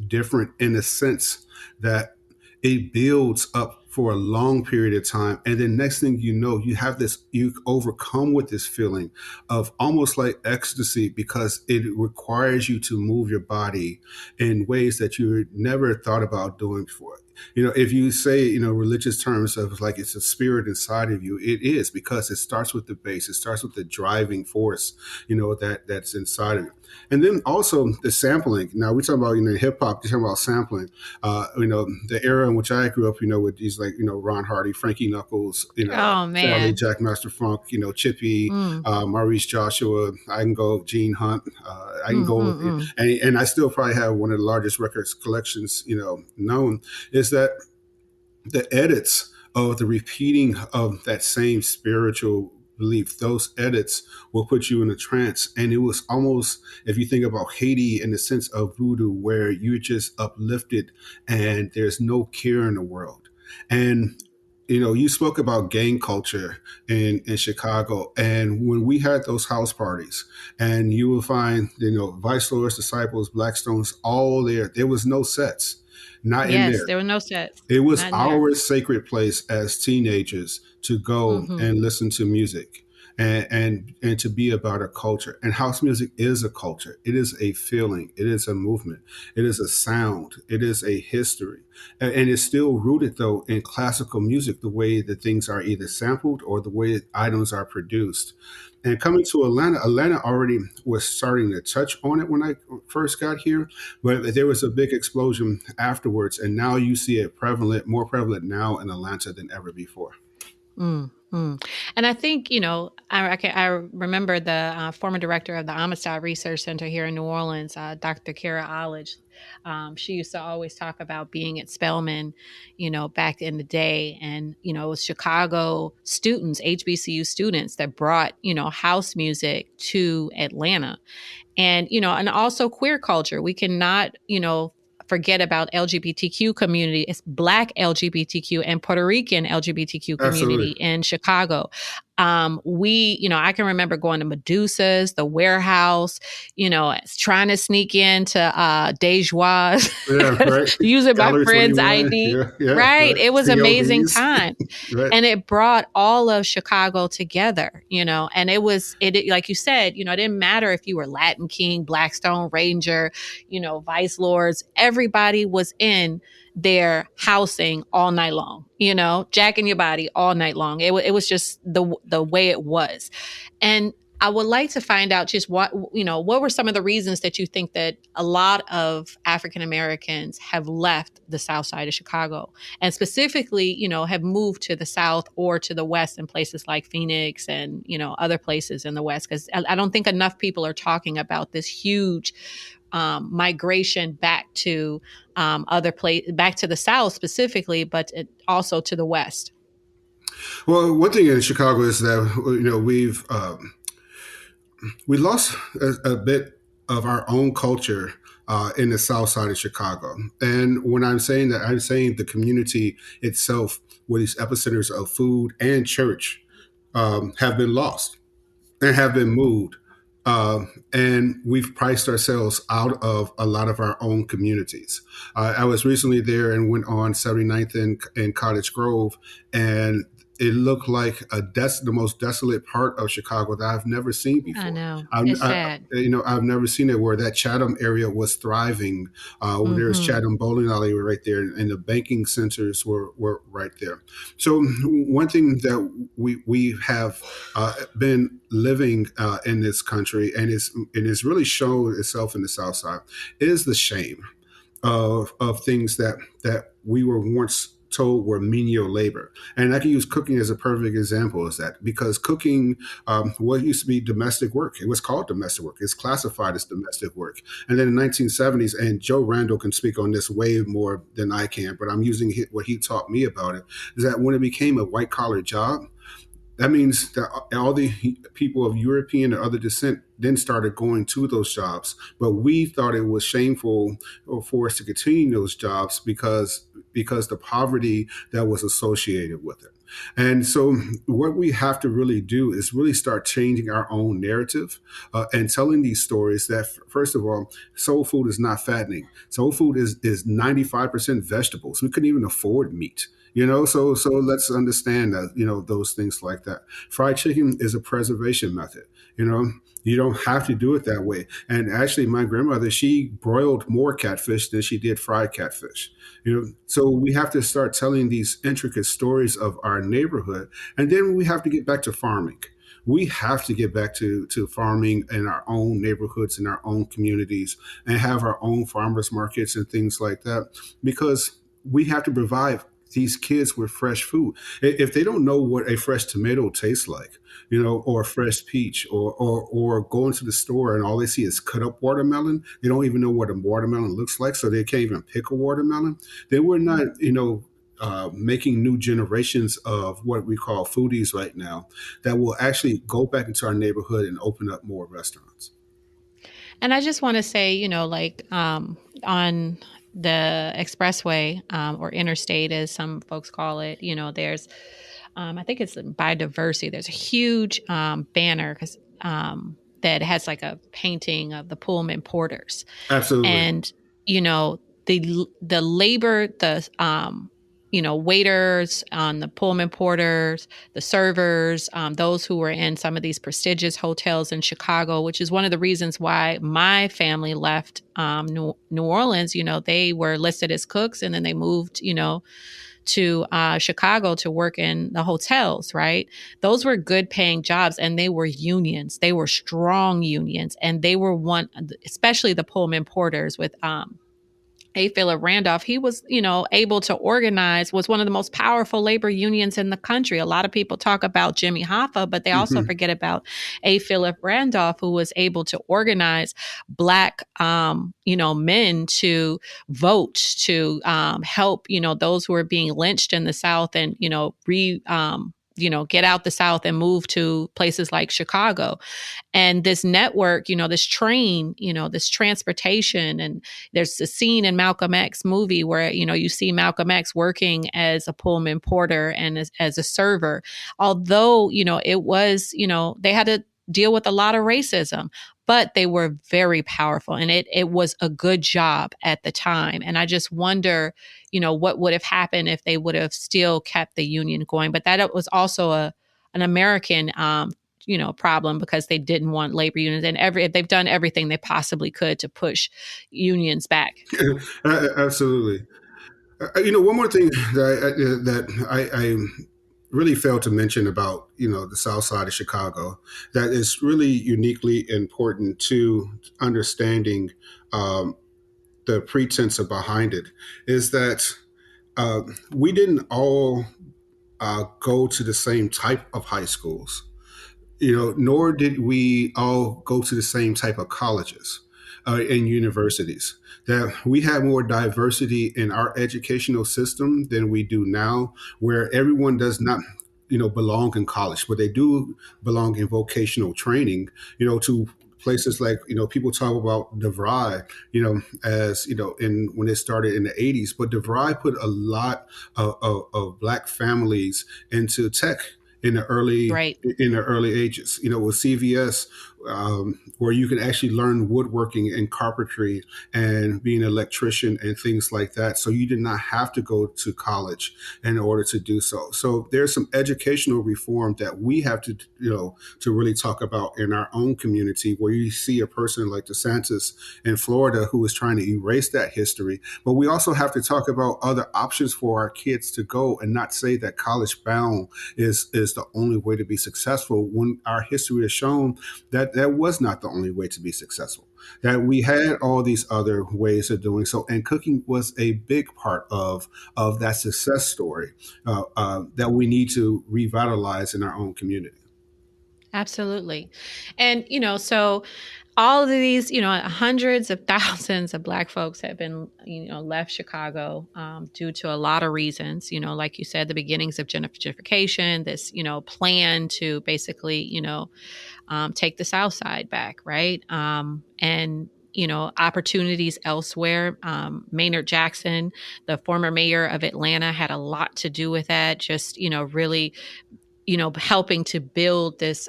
Speaker 4: different in the sense that it builds up for a long period of time, and then next thing you know, you overcome with this feeling of almost like ecstasy, because it requires you to move your body in ways that you never thought about doing before. If you say, religious terms of like it's a spirit inside of you, it is, because it starts with the bass, it starts with the driving force, that's inside of you. And then also the sampling. Now we're talking about, hip hop, you're talking about sampling. The era in which I grew up, with these like, Ron Hardy, Frankie Knuckles,
Speaker 2: Oh, man.
Speaker 4: Charlie, Jack Master Funk, Chippy, Maurice Joshua, I can go Gene Hunt, I can go with it. And I still probably have one of the largest records collections, known, is that the edits of the repeating of that same spiritual belief, those edits will put you in a trance. And it was almost, if you think about Haiti in the sense of voodoo, where you're just uplifted and there's no care in the world. And you spoke about gang culture in Chicago, and when we had those house parties, and you will find, Vice Lords, Disciples, Blackstones, all there was no sets. Not in there.
Speaker 2: Yes, there were no sets.
Speaker 4: It was
Speaker 2: Not in
Speaker 4: our
Speaker 2: there.
Speaker 4: sacred place as teenagers to go and listen to music and to be about a culture. And house music is a culture. It is a feeling. It is a movement. It is a sound. It is a history. And it's still rooted, though, in classical music, the way that things are either sampled or the way items are produced. And coming to Atlanta already was starting to touch on it when I first got here, but there was a big explosion afterwards. And now you see it more prevalent now in Atlanta than ever before.
Speaker 2: And I think, I remember the former director of the Amistad Research Center here in New Orleans, Dr. Kara Ollage. She used to always talk about being at Spelman, back in the day. And, it was Chicago students, HBCU students that brought, house music to Atlanta. And and also queer culture. We cannot forget about LGBTQ community. It's Black LGBTQ and Puerto Rican LGBTQ community
Speaker 4: Absolutely.
Speaker 2: in Chicago. I can remember going to Medusa's, the Warehouse, trying to sneak into Dejois,
Speaker 4: Yeah, right.
Speaker 2: using my
Speaker 4: Gallery
Speaker 2: friend's
Speaker 4: 21.
Speaker 2: ID.
Speaker 4: Yeah, yeah,
Speaker 2: Right.
Speaker 4: right.
Speaker 2: It was amazing
Speaker 4: CODs.
Speaker 2: time.
Speaker 4: Right.
Speaker 2: And it brought all of Chicago together, and it like you said, it didn't matter if you were Latin King, Blackstone Ranger, Vice Lords, everybody was in their housing all night long, jacking your body all night long. It was just the way it was. And I would like to find out just what were some of the reasons that you think that a lot of African Americans have left the South Side of Chicago and specifically, have moved to the South or to the West in places like Phoenix and, other places in the West? Because I don't think enough people are talking about this huge migration back to back to the South specifically, but also to the West.
Speaker 4: Well, one thing in Chicago is that we lost a bit of our own culture in the South Side of Chicago. And when I'm saying that, I'm saying the community itself, where these epicenters of food and church have been lost and have been moved. And we've priced ourselves out of a lot of our own communities. I was recently there and went on 79th and Cottage Grove, and it looked like the most desolate part of Chicago that I've never seen before.
Speaker 2: I know. It's sad.
Speaker 4: I've never seen it where that Chatham area was thriving. Where there's Chatham Bowling Alley right there, and the banking centers were right there. So one thing that we have been living in this country, and it's really shown itself in the South Side, is the shame of things that we were once told were menial labor. And I can use cooking as a perfect example of that, because cooking, what used to be domestic work, it was called domestic work. It's classified as domestic work. And then in the 1970s, and Joe Randall can speak on this way more than I can, but I'm using what he taught me about it, is that when it became a white collar job, that means that all the people of European or other descent then started going to those jobs. But we thought it was shameful for us to continue those jobs because the poverty that was associated with it. And so what we have to really do is really start changing our own narrative and telling these stories that, first of all, soul food is not fattening. Soul food is 95% vegetables. We couldn't even afford meat. So let's understand that, those things like that. Fried chicken is a preservation method. You don't have to do it that way. And actually, my grandmother, she broiled more catfish than she did fried catfish. So we have to start telling these intricate stories of our neighborhood, and then we have to get back to farming. We have to get back to farming in our own neighborhoods, in our own communities, and have our own farmers markets and things like that, because we have to provide these kids with fresh food. If they don't know what a fresh tomato tastes like, or a fresh peach, or go into the store and all they see is cut up watermelon, they don't even know what a watermelon looks like, so they can't even pick a watermelon. Then we're not, making new generations of what we call foodies right now that will actually go back into our neighborhood and open up more restaurants.
Speaker 2: And I just want to say, on the expressway or interstate, as some folks call it, there's, I think it's by diversity. There's a huge banner that has like a painting of the Pullman porters.
Speaker 4: Absolutely.
Speaker 2: And, the labor, waiters on the Pullman porters, the servers, those who were in some of these prestigious hotels in Chicago, which is one of the reasons why my family left New Orleans. They were listed as cooks, and then they moved, to Chicago to work in the hotels, right? Those were good paying jobs, and they were unions. They were strong unions, and they were especially the Pullman porters with A. Philip Randolph, he was, able to organize, was one of the most powerful labor unions in the country. A lot of people talk about Jimmy Hoffa, but they also
Speaker 4: Hmm.
Speaker 2: forget about A. Philip Randolph, who was able to organize Black, men to vote, to help, those who were being lynched in the South and, get out the South and move to places like Chicago. And this network, this train, this transportation. And there's a scene in Malcolm X movie where, you see Malcolm X working as a Pullman porter and as a server. Although, it was, they had to deal with a lot of racism, but they were very powerful and it was a good job at the time. And I just wonder, what would have happened if they would have still kept the union going. But that was also an American problem, because they didn't want labor unions, and they've done everything they possibly could to push unions back.
Speaker 4: Absolutely. One more thing that I really failed to mention about the South Side of Chicago that is really uniquely important to understanding um, the pretense of behind it is that uh, we didn't all go to the same type of high schools, nor did we all go to the same type of colleges and universities. That we have more diversity in our educational system than we do now, where everyone does not, belong in college, but they do belong in vocational training, to places like, people talk about DeVry, as, in when it started in the 80s, but DeVry put a lot of Black families into tech in the early
Speaker 2: Right.
Speaker 4: in the early ages. With CVS, where you can actually learn woodworking and carpentry and being an electrician and things like that. So you did not have to go to college in order to do so. So there's some educational reform that we have to really talk about in our own community, where you see a person like DeSantis in Florida who is trying to erase that history. But we also have to talk about other options for our kids to go, and not say that college bound is the only way to be successful, when our history has shown that that was not the only way to be successful, that we had all these other ways of doing so, and cooking was a big part of that success story that we need to revitalize in our own community.
Speaker 2: Absolutely. And, so all of these, hundreds of thousands of Black folks have been, left Chicago due to a lot of reasons, like you said, the beginnings of gentrification, this, plan to basically, take the South Side back, right? And opportunities elsewhere. Maynard Jackson, the former mayor of Atlanta, had a lot to do with that. Just, really, helping to build this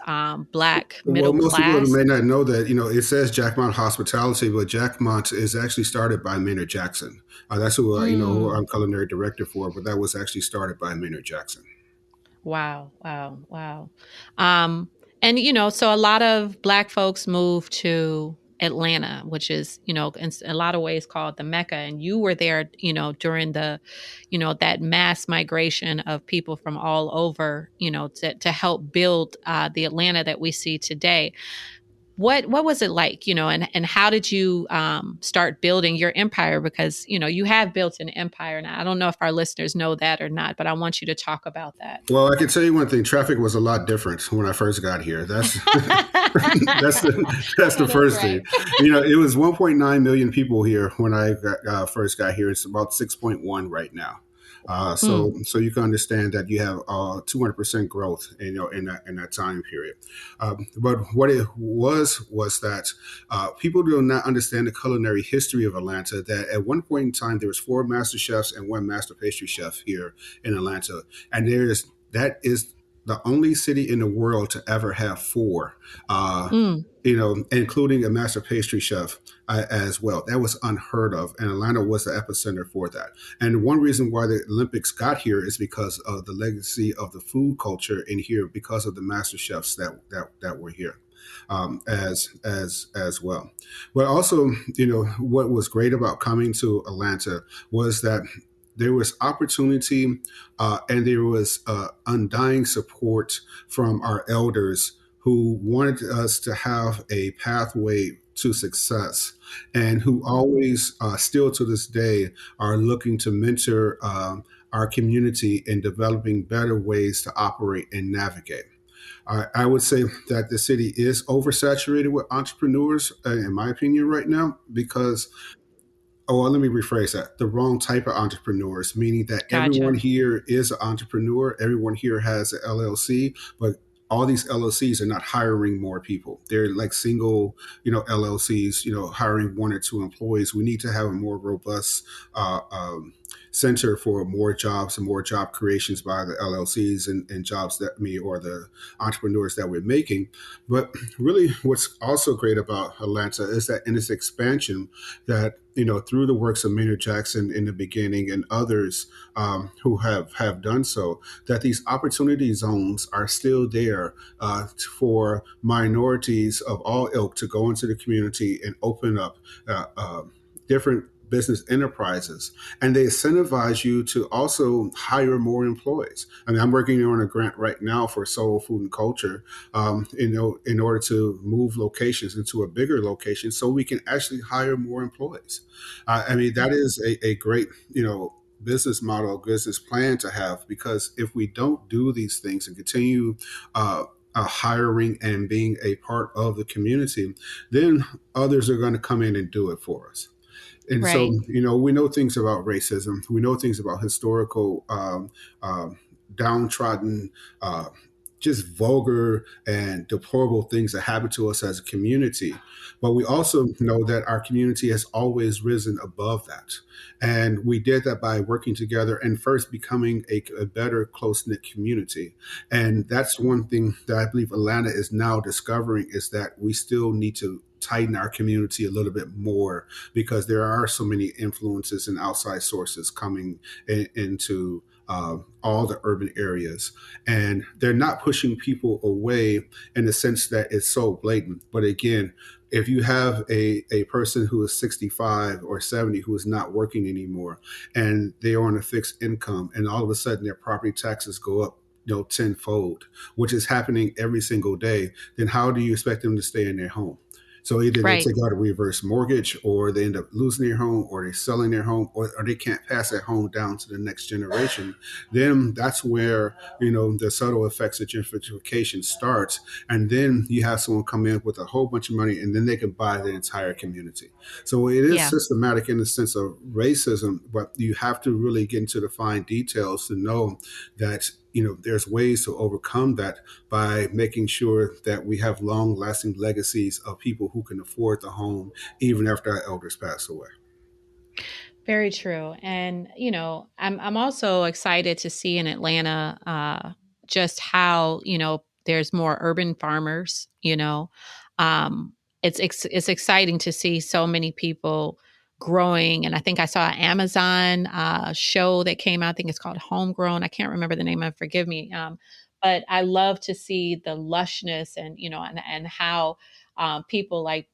Speaker 2: Black
Speaker 4: Well,
Speaker 2: middle
Speaker 4: most people
Speaker 2: class.
Speaker 4: may not know that, it says Jackmont Hospitality, but Jackmont is actually started by Maynard Jackson. That's who
Speaker 2: Mm.
Speaker 4: I'm culinary director for, but that was actually started by Maynard Jackson.
Speaker 2: Wow, wow, wow. Um, and so a lot of Black folks moved to Atlanta, which is, in a lot of ways called the Mecca. And you were there, during the, that mass migration of people from all over, to help build the Atlanta that we see today. What was it like, and how did you start building your empire? Because, you have built an empire. Now, I don't know if our listeners know that or not, but I want you to talk about that.
Speaker 4: Well, I can tell you one thing: traffic was a lot different when I first got here. That's that's the
Speaker 2: Yeah, that's
Speaker 4: first thing.
Speaker 2: right.
Speaker 4: It was 1.9 million people here when first got here. It's about 6.1 right now. So
Speaker 2: Mm,
Speaker 4: so you can understand that you have 200% growth, in that time period. But what it was that people do not understand the culinary history of Atlanta. That at one point in time there was 4 master chefs and 1 master pastry chef here in Atlanta, and that is the only city in the world to ever have 4. Uh,
Speaker 2: mm.
Speaker 4: including a master pastry chef as well. That was unheard of, and Atlanta was the epicenter for that. And one reason why the Olympics got here is because of the legacy of the food culture in here, because of the master chefs that were here. As well, but also, what was great about coming to Atlanta was that there was opportunity, and there was undying support from our elders who wanted us to have a pathway to success, and who always, still to this day, are looking to mentor our community in developing better ways to operate and navigate. I would say that the city is oversaturated with entrepreneurs, in my opinion, right now, because, oh, well, let me rephrase that. The wrong type of entrepreneurs, meaning that everyone
Speaker 2: Gotcha.
Speaker 4: here is an entrepreneur. Everyone here has an LLC, but all these LLCs are not hiring more people. They're like single, LLCs, hiring one or two employees. We need to have a more robust center for more jobs and more job creations by the LLCs and jobs that me or the entrepreneurs that we're making. But really, what's also great about Atlanta is that in its expansion, that through the works of Maynard Jackson in the beginning and others who have done so, that these opportunity zones are still there for minorities of all ilk to go into the community and open up different business enterprises, and they incentivize you to also hire more employees. I mean, I'm working on a grant right now for Soul Food and Culture, in order to move locations into a bigger location so we can actually hire more employees. I mean, that is a great, business model, business plan to have, because if we don't do these things and continue hiring and being a part of the community, then others are going to come in and do it for us. And so,
Speaker 2: Right.
Speaker 4: we know things about racism. We know things about historical downtrodden, uh, just vulgar and deplorable things that happen to us as a community. But we also know that our community has always risen above that. And we did that by working together and first becoming a better, close knit community. And that's one thing that I believe Atlanta is now discovering, is that we still need to tighten our community a little bit more, because there are so many influences and outside sources coming into all the urban areas, and they're not pushing people away in the sense that it's so blatant. But again, if you have a person who is 65 or 70 who is not working anymore, and they are on a fixed income, and all of a sudden their property taxes go up, tenfold, which is happening every single day, then how do you expect them to stay in their home? So either they
Speaker 2: Right.
Speaker 4: take out a reverse mortgage, or they end up losing their home, or they're selling their home, or they can't pass that home down to the next generation. Then that's where, the subtle effects of gentrification starts. And then you have someone come in with a whole bunch of money, and then they can buy the entire community. So it is
Speaker 2: Yeah.
Speaker 4: systematic in the sense of racism, but you have to really get into the fine details to know that, there's ways to overcome that by making sure that we have long lasting legacies of people who can afford the home even after our elders pass away.
Speaker 2: Very true. And, I'm also excited to see in Atlanta just how, there's more urban farmers, it's exciting to see so many people growing. And I think I saw an Amazon show that came out. I think it's called Homegrown. I can't remember the name of it, forgive me. But I love to see the lushness and, and how people like,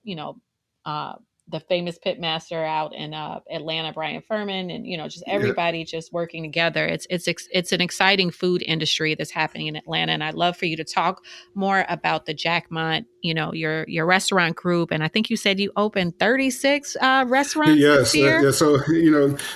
Speaker 2: uh, the famous pitmaster out in Atlanta, Brian Furman, and just
Speaker 4: Yeah.
Speaker 2: everybody just working together. It's an exciting food industry that's happening in Atlanta, and I'd love for you to talk more about the Jackmont, your restaurant group. And I think you said you opened 36 restaurants this
Speaker 4: Yes,
Speaker 2: year.
Speaker 4: yeah. So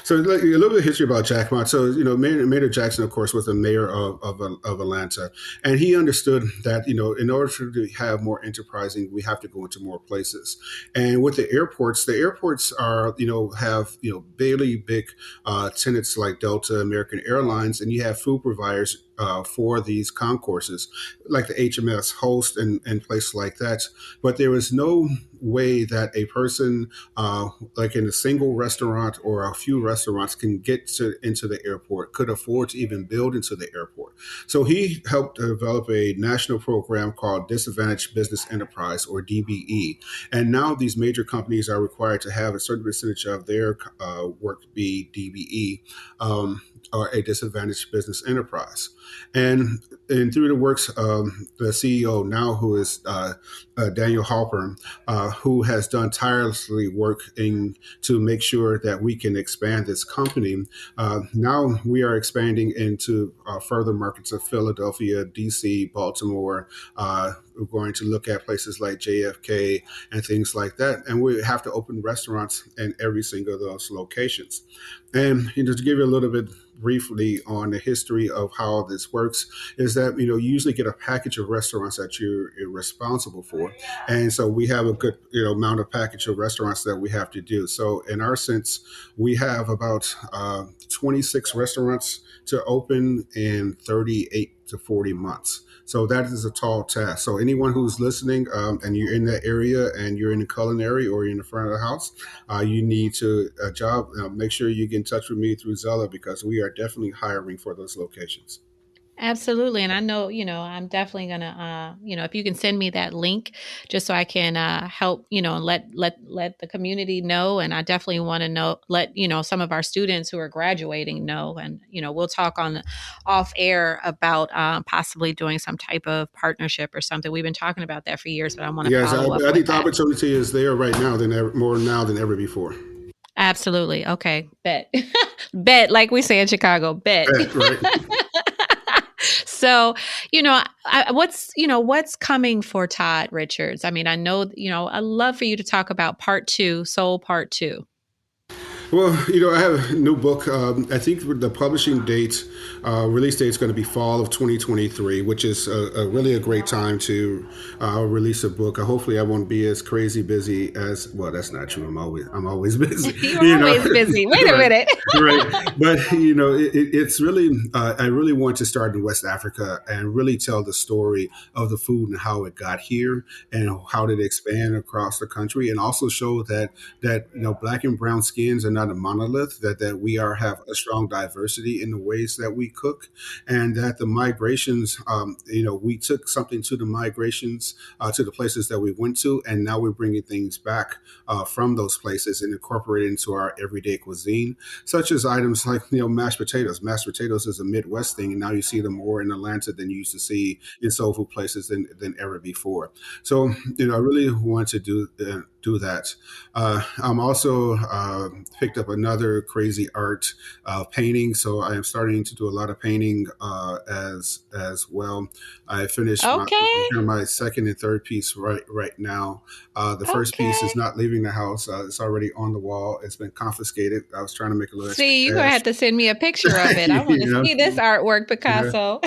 Speaker 4: so like, a little bit of history about Jackmont. So Maynard Jackson, of course, was the mayor of Atlanta, and he understood that in order to have more enterprising, we have to go into more places. And with the airports are have really big tenants like Delta, American Airlines, and you have food providers for these concourses, like the HMS Host and places like that. But there was no way that a person, like in a single restaurant or a few restaurants, can get into the airport, could afford to even build into the airport. So he helped develop a national program called Disadvantaged Business Enterprise, or DBE. And now these major companies are required to have a certain percentage of their work be DBE, or a disadvantaged business enterprise. And and through the works of the CEO now, who is Daniel Halpern, who has done tirelessly work to make sure that we can expand this company. Now we are expanding into further markets of Philadelphia, DC, Baltimore. We're going to look at places like JFK and things like that. And we have to open restaurants in every single of those locations. And to give you a little bit briefly on the history of how this works is that you usually get a package of restaurants that you're responsible for, and so we have a good amount of package of restaurants that we have to do. So in our sense, we have about 26 restaurants to open in 38 to 40 months. So that is a tall task. So anyone who's listening and you're in that area and you're in the culinary or you're in the front of the house, you need to job. Make sure you get in touch with me through Zella because we are definitely hiring for those locations.
Speaker 2: Absolutely. And I know, I'm definitely going to, if you can send me that link just so I can help, and let the community know. And I definitely want to let, some of our students who are graduating know. And, we'll talk on off air about possibly doing some type of partnership or something. We've been talking about that for years, but I want to
Speaker 4: Yes,
Speaker 2: follow up
Speaker 4: I
Speaker 2: with
Speaker 4: think the
Speaker 2: that.
Speaker 4: opportunity is there right now more now than ever before.
Speaker 2: Absolutely. Okay. Bet. Bet. Like we say in Chicago, bet.
Speaker 4: Right.
Speaker 2: So, what's coming for Todd Richards? I mean, I know, I'd love for you to talk about part 2, Soul Part 2.
Speaker 4: Well, I have a new book. I think the publishing date, release date is going to be fall of 2023, which is really a great time to release a book. Hopefully, I won't be as crazy busy as. Well, that's not true. I'm always busy.
Speaker 2: You're always busy. Wait a minute.
Speaker 4: Right. But it's really. I really want to start in West Africa and really tell the story of the food and how it got here and how did it expand across the country, and also show that black and brown skins are not a monolith, that we have a strong diversity in the ways that we cook, and that the migrations, we took something to the migrations, to the places that we went to, and now we're bringing things back from those places and incorporating into our everyday cuisine, such as items like, mashed potatoes. Mashed potatoes is a Midwest thing, and now you see them more in Atlanta than you used to see in soul food places than ever before. So, I really want to do that. I'm also picked up another crazy art painting, so I am starting to do a lot of painting as well. I finished my second and third piece right now. The first piece is not leaving the house. It's already on the wall. It's been confiscated. I was trying to make a little.
Speaker 2: See, you're gonna have to send me a picture of it. I want to see this artwork, Picasso.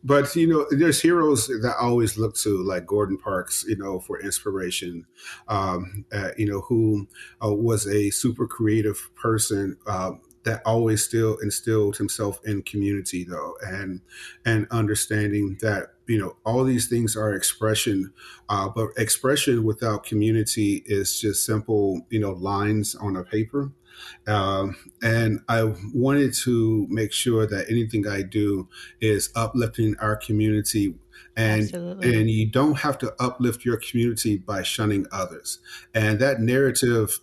Speaker 4: But there's heroes that I always look to, like Gordon Parks, for inspiration. Who was a super creative person that always still instilled himself in community, though, and understanding that all these things are expression, but expression without community is just simple lines on a paper. And I wanted to make sure that anything I do is uplifting our community. And you don't have to uplift your community by shunning others. And that narrative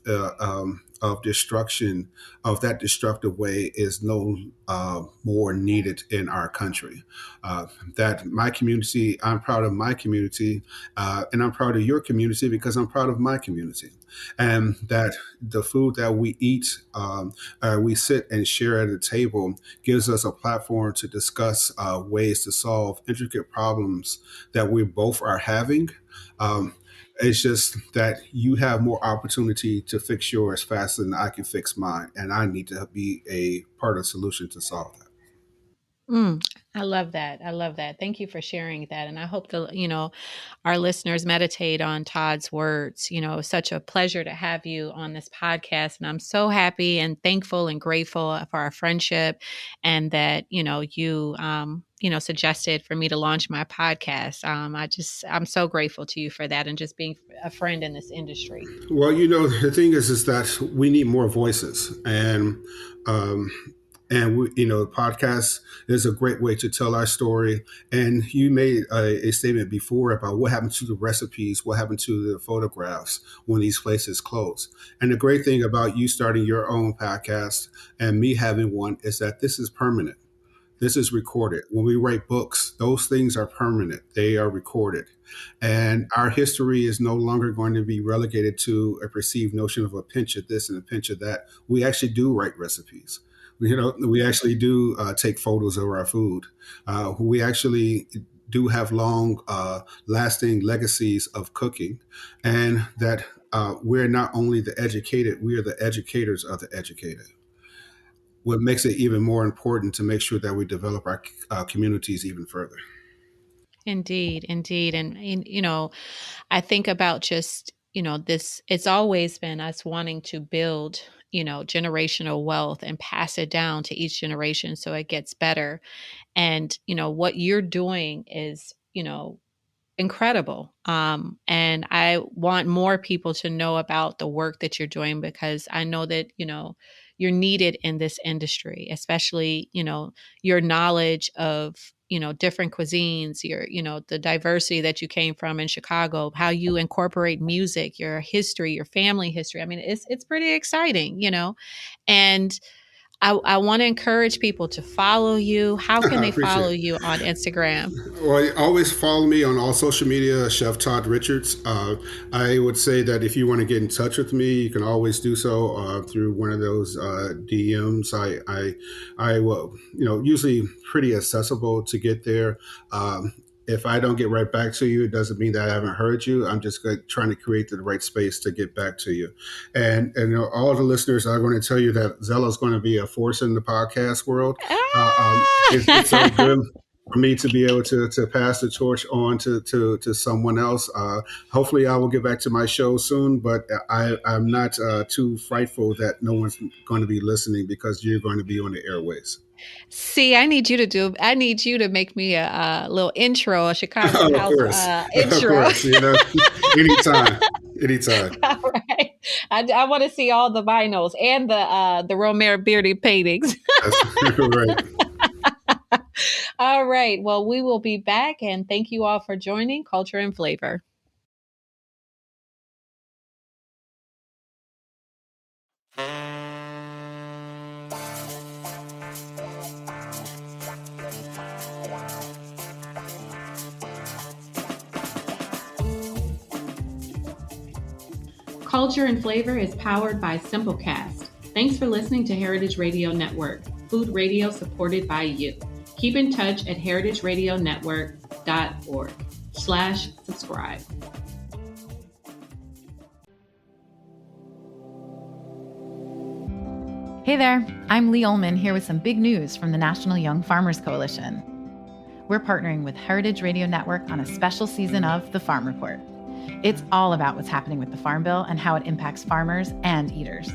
Speaker 4: of destruction, of that destructive way, is no more needed in our country. That my community, I'm proud of my community, and I'm proud of your community because I'm proud of my community. And that the food that we eat, we sit and share at a table, gives us a platform to discuss ways to solve intricate problems that we both are having. It's just that you have more opportunity to fix yours faster than I can fix mine, and I need to be a part of the solution to solve that.
Speaker 2: I love that. I love that. Thank you for sharing that. And I hope our listeners meditate on Todd's words. It's such a pleasure to have you on this podcast. And I'm so happy and thankful and grateful for our friendship, and that, you suggested for me to launch my podcast. I'm so grateful to you for that, and just being a friend in this industry.
Speaker 4: Well, the thing is that we need more voices, and the podcast is a great way to tell our story. And you made a statement before about what happened to the recipes, what happened to the photographs when these places close. And the great thing about you starting your own podcast and me having one is that this is permanent. This is recorded. When we write books, those things are permanent. They are recorded. And our history is no longer going to be relegated to a perceived notion of a pinch of this and a pinch of that. We actually do write recipes. We actually do take photos of our food. We actually do have long lasting legacies of cooking, and that we're not only the educated, we are the educators of the educated. What makes it even more important to make sure that we develop our communities even further.
Speaker 2: Indeed, indeed. And, I think about just, this, it's always been us wanting to build, generational wealth and pass it down to each generation so it gets better. And, what you're doing is, incredible. And I want more people to know about the work that you're doing, because I know that, you're needed in this industry, especially, your knowledge of, different cuisines, your, the diversity that you came from in Chicago, how you incorporate music, your history, your family history. I mean, it's pretty exciting, and I want to encourage people to follow you. How can
Speaker 4: I
Speaker 2: they
Speaker 4: appreciate
Speaker 2: follow
Speaker 4: it.
Speaker 2: you on Instagram?
Speaker 4: Well, always follow me on all social media, Chef Todd Richards. I would say that if you want to get in touch with me, you can always do so through one of those DMs. I will, usually pretty accessible to get there. If I don't get right back to you, it doesn't mean that I haven't heard you. I'm just trying to create the right space to get back to you. And all the listeners are going to tell you that Zella is going to be a force in the podcast world. It's so good for me to be able to pass the torch on to someone else. Hopefully I will get back to my show soon, but I'm not too frightful that no one's going to be listening, because you're going to be on the airways.
Speaker 2: See, I need you to make me a little intro, a Chicago
Speaker 4: Of
Speaker 2: house
Speaker 4: course.
Speaker 2: intro.
Speaker 4: Of course, anytime.
Speaker 2: All right. I want to see all the vinyls and the Romare Beardy paintings.
Speaker 4: That's right.
Speaker 2: All right. Well, we will be back, and thank you all for joining Culture and Flavor. Culture and Flavor is powered by Simplecast. Thanks for listening to Heritage Radio Network, food radio supported by you. Keep in touch at heritageradionetwork.org/subscribe.
Speaker 5: Hey there, I'm Lee Ullman here with some big news from the National Young Farmers Coalition. We're partnering with Heritage Radio Network on a special season of The Farm Report. It's all about what's happening with the Farm Bill and how it impacts farmers and eaters.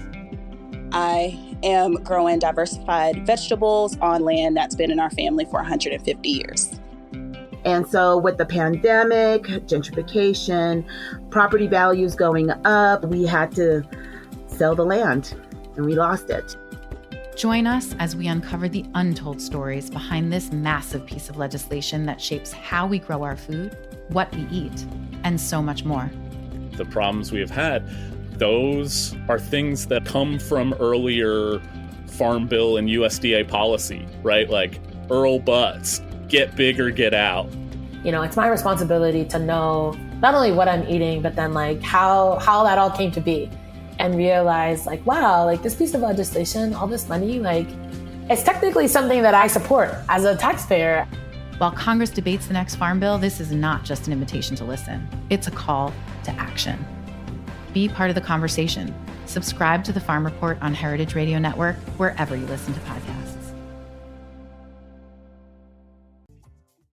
Speaker 6: I am growing diversified vegetables on land that's been in our family for 150 years.
Speaker 7: And so with the pandemic, gentrification, property values going up, we had to sell the land and we lost it.
Speaker 5: Join us as we uncover the untold stories behind this massive piece of legislation that shapes how we grow our food, what we eat, and so much more.
Speaker 8: The problems we have had, those are things that come from earlier Farm Bill and USDA policy, right? Like Earl Butts, get big or get out.
Speaker 9: It's my responsibility to know not only what I'm eating, but then like how that all came to be, and realize like, wow, like this piece of legislation, all this money, like it's technically something that I support as a taxpayer.
Speaker 5: While Congress debates the next Farm Bill, this is not just an invitation to listen. It's a call to action. Be part of the conversation. Subscribe to The Farm Report on Heritage Radio Network, wherever you listen to podcasts.